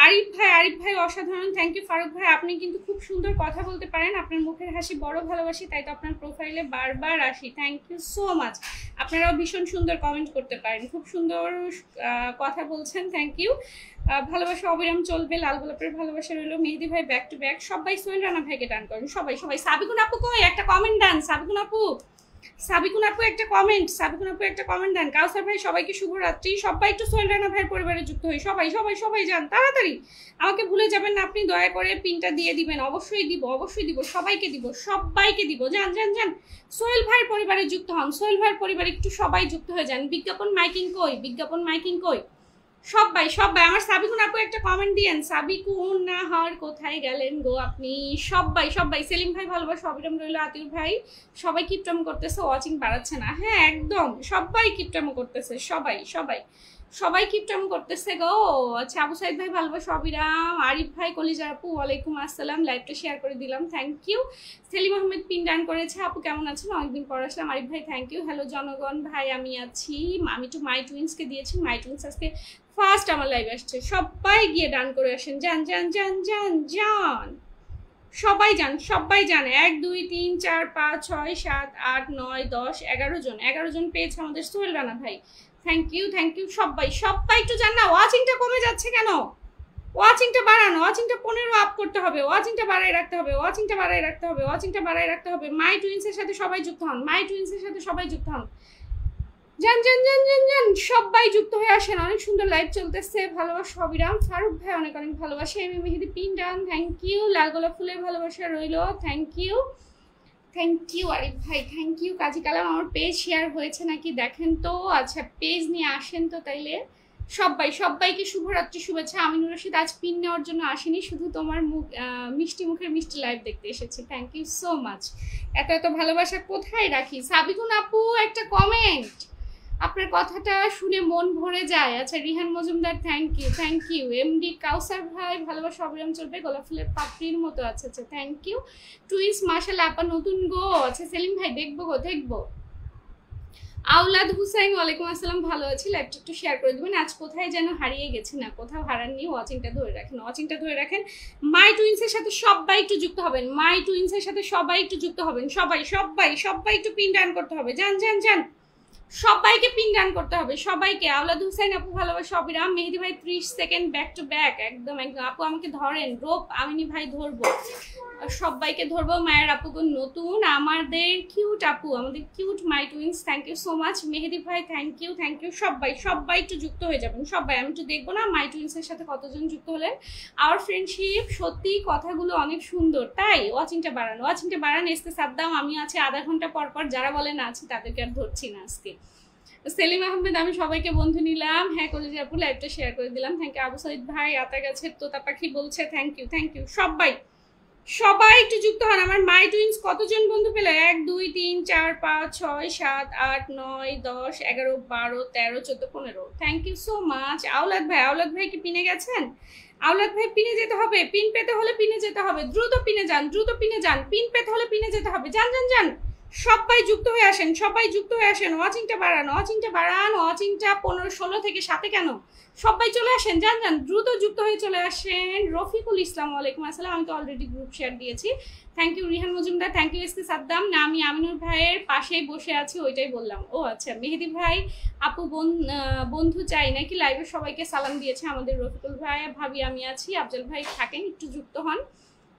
আরিফ ভাই অসাধারণ, থ্যাংক ইউ। ফারুক ভাই আপনি কিন্তু খুব সুন্দর কথা বলতে পারেন, আপনার মুখের হাসি বড় ভালোবাসি, তাই তো আপনার প্রোফাইলে বারবার আসি, থ্যাংক ইউ সো মাচ। আপনারাও ভীষণ সুন্দর কমেন্ট করতে পারেন, খুব সুন্দর কথা বলছেন, থ্যাংক ইউ। ভালোবাসা অবিরাম চলবে, লাল গোলাপের ভালোবাসা রইল। মেহেদি ভাই ব্যাক টু ব্যাক, সবাই সোহেল রানা ভাইকে ডান করেন, সবাই সবাই। সাবিকুন আপু কই, একটা কমেন্ট দেন। সাবিকুন আপু একটা কমেন্ট দেন। কাউসার ভাই সবাইকে শুভরাত্রি, সবাই একটু সোহেল রানা ভাইয়ের পরিবারে যুক্ত হই, সবাই সবাই সবাই যান তাড়াতাড়ি। আমাকে ভুলে যাবেন না, আপনি দয়া করে পিনটা দিয়ে দিবেন। অবশ্যই দিব, সবাইকে দিব। যান যান যান, সোহেল ভাইয়ের পরিবারে যুক্ত হন, সোহেল ভাইয়ের পরিবারে একটু সবাই যুক্ত হয়ে যান। বিজ্ঞাপন মাইকিং কই, সবাই সবাই। আমার সাবিকুন আপু একটা কমেন্ট দিয়েন। সাবিকুন না হওয়ার কোথায় গেলেন গো আপনি? সবাই সবাই। সেলিম ভাই ভালোবাসা অবিরাম রইল। আতিউর ভাই সবাই কিপটাম করতেছে, ওয়াচিং বাড়াচ্ছে না। হ্যাঁ একদম, সবাই কিপটাম করতেছে, সবাই কিপটাম করতেছে গো। আচ্ছা, আবু সাইদ ভাই ভালোবাসা অবিরাম। আরিফ ভাই কলিজা আপু ওয়ালাইকুম আসসালাম, লাইভটা শেয়ার করে দিলাম, thank you. Selim Ahmed pin done করেছে, আপু কেমন আছেন? অনেকদিন পর আসলাম। আরিফ ভাই থ্যাংক ইউ। হ্যালো জনগণ ভাই, আমি আছি। আমি তো মাই টুইন্সকে দিয়েছি, মাই টুইন্স আজকে ফার্স্ট আমার লাইভ আসছে, সবাই গিয়ে ডান করে আসেন, যান যান যান যান যান, সবাই যান 1 2 3 4 5 6 7 8 9 10 11 জন পেয়েছে আমাদের সোহেল রানা ভাই, থ্যাংক ইউ সবাই একটু জান না। ওয়াচিংটা কমে যাচ্ছে কেন? ওয়াচিংটা বাড়ান, ওয়াচিংটা 15 আপ করতে হবে, ওয়াচিংটা বাড়ায় রাখতে হবে। মাই টুইন্সের সাথে সবাই যুক্ত হন, যান যান যান যান যান, সবাই যুক্ত হয়ে আসেন। অনেক সুন্দর লাইভ চলতেছে, ভালোবাসা অবিরাম। ফারুক ভাই অনেক ভালোবাসা। M Mehedi pin done, thank you. লাল গোলাপ ফুলের ভালোবাসা রইল, থ্যাংক ইউ। আরিফ ভাই থ্যাংক ইউ। কাজী কালাম আমার পেজ শেয়ার হয়েছে নাকি দেখেন তো। আচ্ছা, পেজ নিয়ে আসেন তো তাইলে। সবাইকে শুভরাত্রি শুভেচ্ছা। আমিনুর রশিদ আজ পিন নেওয়ার জন্য আসেনি, শুধু তোমার মিষ্টি মুখের মিষ্টি লাইভ দেখতে এসেছি, থ্যাংক ইউ সো মাচ। এত ভালোবাসা কোথায় রাখি? সাবিকুন আপু একটা কমেন্ট, আপনার কথাটা শুনে মন ভরে যায়। আচ্ছা, Rihan Majumdar thank you. MD Kawsar ভাই ভালোবাসা অবিরাম চলবে, গোলাপ ফুলের পাপড়ির মতো আছে। আচ্ছা, থ্যাংক ইউ। টুইন্স মাশাআল্লাহ আপা নতুন গো। আচ্ছা সেলিম ভাই দেখবো। আওলাদ হুসাইন ওয়ালাইকুম আসসালাম, ভালো আছি। লাইভটা একটু শেয়ার করে দেবেন। আজ কোথায় যেন হারিয়ে গেছি, না কোথাও হারাননি। ওয়াচিংটা ধরে রাখেন। মাই টুইন্সের সাথে সবাই একটু যুক্ত হবেন, সবাই একটু পিন ডান করতে হবে। যান, সবাইকে পিন ডান করতে হবে, সবাইকে। আওলাদ হুসাইন আপু ভালোবাসা অবিরাম। মেহেদি ভাই 30 সেকেন্ড ব্যাক টু ব্যাক, একদম আপু আমাকে ধরেন। রোপ আমিনি ভাই ধরবো, সবাইকে ধরবো। মায়ের আপুগুন নতুন, আমাদের কিউট আপু, আমাদের cute my twins, thank you so much. Mehedi ভাই থ্যাংক ইউ। সবাই একটু যুক্ত হয়ে যাবেন, সবাই। আমি একটু দেখবো না মাই টুইন্সের সাথে কতজন যুক্ত হলেন। আওয়ার ফ্রেন্ডশিপ, সত্যি কথাগুলো অনেক সুন্দর, তাই ওয়াচিংটা বাড়ান। এসতে সাদ্দাম আমি আছি আধা ঘন্টা পর, যারা বলেন আছি তাদেরকে আর ধরছি না আজকে। সেলিম আহমেদ আমি সবাইকে বন্ধু নিলাম। হ্যাঁ কলেজ আপু লাইভটা শেয়ার করে দিলাম, থ্যাংক ইউ। আবু সাইদ ভাই আতা গাছের তোতা পাখি বলছে, থ্যাংক ইউ। সবাই একটু যুক্ত হন। আমার মাই টুইন্স কতজন বন্ধু পেলে? 1 2 3 4 5 6 7 8 9 10 11 12 13 14 15, থ্যাংক ইউ সো মাচ। আওলাদ ভাই কি পিনে গেছেন? আওলাদ ভাই পিনে যেতে হবে, পিন পেতে হলে পিনে যেতে হবে, দ্রুত পিনে যান, পিন পেতে হলে পিনে যেতে হবে। যান, সবাই যুক্ত হয়ে আসেন, ওয়াচিংটা বাড়ান, ওয়াচিংটা 15 16 থেকে 7 কেন? সবাই চলে আসেন, যান দ্রুত যুক্ত হয়ে চলে আসেন। রফিকুল ইসলাম ওয়ালাইকুম আসসালাম, আমি তো অলরেডি গ্রুপ শেয়ার দিয়েছি, thank you. Rihan Majumdar thank you. SK Saddam না, আমি আমিনুর ভাইয়ের পাশেই বসে আছি, ওইটাই বললাম। ও আচ্ছা, মেহেদি ভাই আপু বন্ধু চাই নাকি? লাইভে সবাইকে সালাম দিয়েছে আমাদের রফিকুল ভাই, ভাবি আমি আছি। আফজল ভাই থাকেন, একটু যুক্ত হন।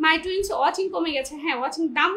মাই টুইন্স ওয়াচিং কমে গেছে, হ্যাঁ ওয়াচিং দাম